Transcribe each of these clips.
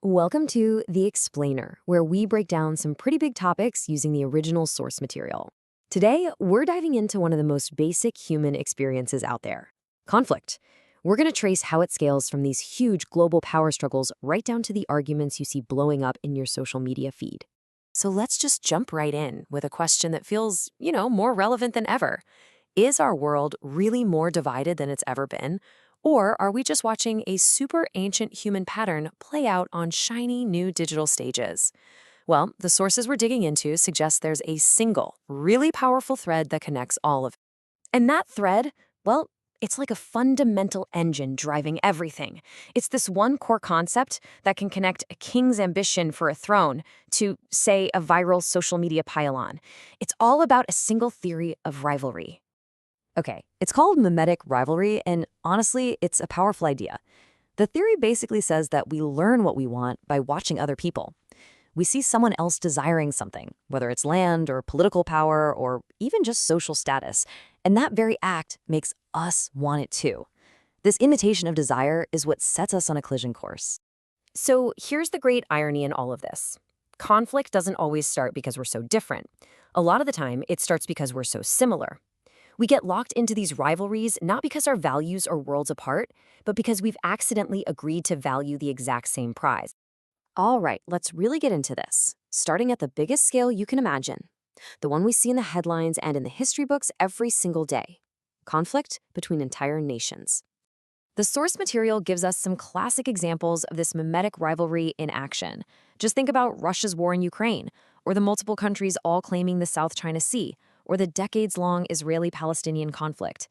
Welcome to The Explainer, where we break down some pretty big topics using the original source material. Today, we're diving into one of the most basic human experiences out there: conflict. We're going to trace how it scales from these huge global power struggles right down to the arguments you see blowing up in your social media feed. So let's just jump right in with a question that feels, more relevant than ever. Is our world really more divided than it's ever been? Or are we just watching a super ancient human pattern play out on shiny new digital stages? Well, the sources we're digging into suggest there's a single, really powerful thread that connects all of it. And that thread, well, it's like a fundamental engine driving everything. It's this one core concept that can connect a king's ambition for a throne to, say, a viral social media pylon. It's all about a single theory of rivalry. Okay, it's called mimetic rivalry, and honestly, it's a powerful idea. The theory basically says that we learn what we want by watching other people. We see someone else desiring something, whether it's land or political power or even just social status, and that very act makes us want it too. This imitation of desire is what sets us on a collision course. So here's the great irony in all of this. Conflict doesn't always start because we're so different. A lot of the time, it starts because we're so similar. We get locked into these rivalries not because our values are worlds apart, but because we've accidentally agreed to value the exact same prize. All right, let's really get into this, starting at the biggest scale you can imagine, the one we see in the headlines and in the history books every single day: conflict between entire nations. The source material gives us some classic examples of this mimetic rivalry in action. Just think about Russia's war in Ukraine, or the multiple countries all claiming the South China Sea, or the decades-long Israeli-Palestinian conflict.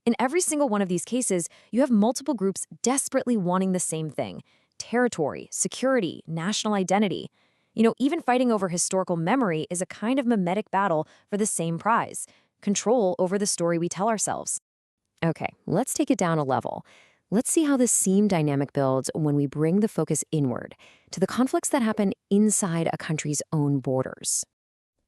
In every single one of these cases, you have multiple groups desperately wanting the same thing: territory, security, national identity. Even fighting over historical memory is a kind of mimetic battle for the same prize: control over the story we tell ourselves. Okay, let's take it down a level. Let's see how this seam dynamic builds when we bring the focus inward to the conflicts that happen inside a country's own borders.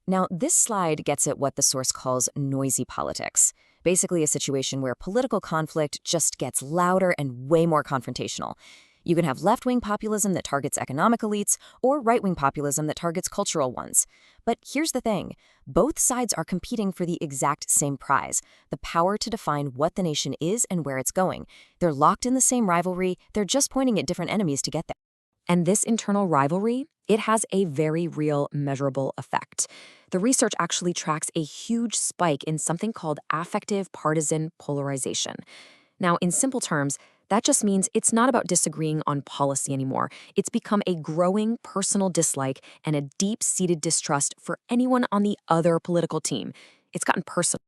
Now, this slide gets at what the source calls noisy politics, basically a situation where political conflict just gets louder and way more confrontational. You can have left-wing populism that targets economic elites or right-wing populism that targets cultural ones. But here's the thing: both sides are competing for the exact same prize: the power to define what the nation is and where it's going. They're locked in the same rivalry, they're just pointing at different enemies to get there. And this internal rivalry, it has a very real, measurable effect. The research actually tracks a huge spike in something called affective partisan polarization. Now, in simple terms, that just means it's not about disagreeing on policy anymore. It's become a growing personal dislike and a deep-seated distrust for anyone on the other political team. It's gotten personal.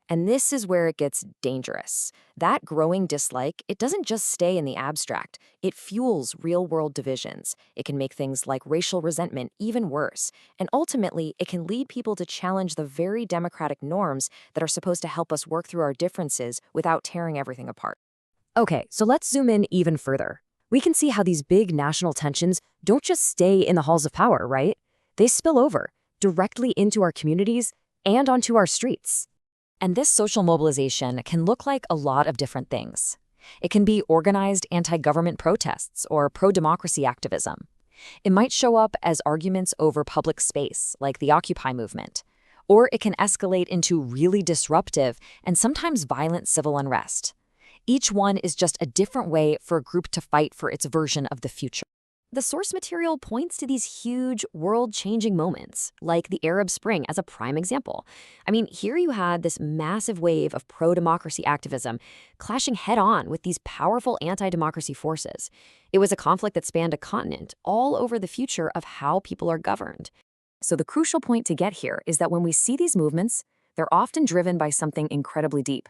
And this is where it gets dangerous. That growing dislike, it doesn't just stay in the abstract. It fuels real-world divisions. It can make things like racial resentment even worse. And ultimately, it can lead people to challenge the very democratic norms that are supposed to help us work through our differences without tearing everything apart. Okay, so let's zoom in even further. We can see how these big national tensions don't just stay in the halls of power, right? They spill over directly into our communities and onto our streets. And this social mobilization can look like a lot of different things. It can be organized anti-government protests or pro-democracy activism. It might show up as arguments over public space, like the Occupy movement. Or it can escalate into really disruptive and sometimes violent civil unrest. Each one is just a different way for a group to fight for its version of the future. The source material points to these huge, world-changing moments, like the Arab Spring as a prime example. I mean, here you had this massive wave of pro-democracy activism clashing head-on with these powerful anti-democracy forces. It was a conflict that spanned a continent, all over the future of how people are governed. So the crucial point to get here is that when we see these movements, they're often driven by something incredibly deep.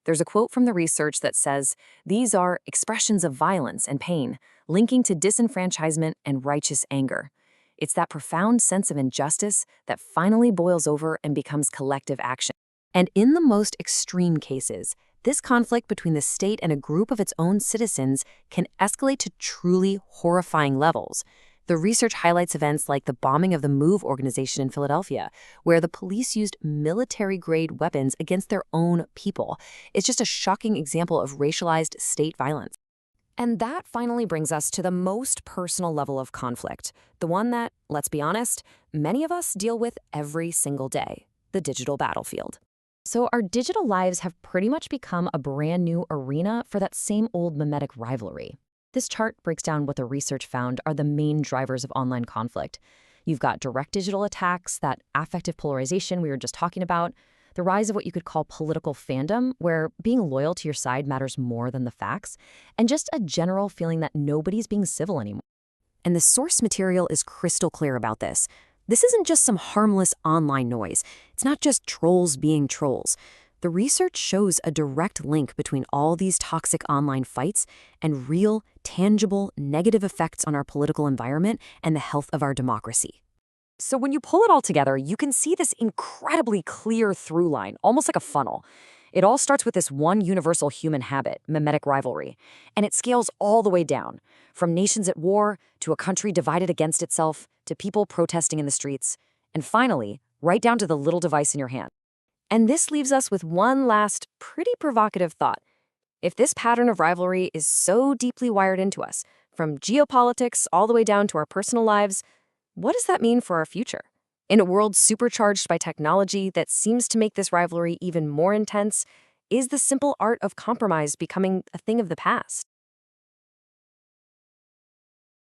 There's a quote from the research that says, "These are expressions of violence and pain, linking to disenfranchisement and righteous anger." It's that profound sense of injustice that finally boils over and becomes collective action. And in the most extreme cases, this conflict between the state and a group of its own citizens can escalate to truly horrifying levels. The research highlights events like the bombing of the MOVE organization in Philadelphia, where the police used military-grade weapons against their own people. It's just a shocking example of racialized state violence. And that finally brings us to the most personal level of conflict, the one that, let's be honest, many of us deal with every single day, the digital battlefield. So our digital lives have pretty much become a brand new arena for that same old mimetic rivalry. This chart breaks down what the research found are the main drivers of online conflict. You've got direct digital attacks, that affective polarization we were just talking about, the rise of what you could call political fandom, where being loyal to your side matters more than the facts, and just a general feeling that nobody's being civil anymore. And the source material is crystal clear about this. This isn't just some harmless online noise. It's not just trolls being trolls. The research shows a direct link between all these toxic online fights and real, tangible, negative effects on our political environment and the health of our democracy. So when you pull it all together, you can see this incredibly clear through line, almost like a funnel. It all starts with this one universal human habit, mimetic rivalry, and it scales all the way down, from nations at war to a country divided against itself to people protesting in the streets, and finally, right down to the little device in your hand. And this leaves us with one last, pretty provocative thought. If this pattern of rivalry is so deeply wired into us, from geopolitics all the way down to our personal lives, what does that mean for our future? In a world supercharged by technology that seems to make this rivalry even more intense, is the simple art of compromise becoming a thing of the past?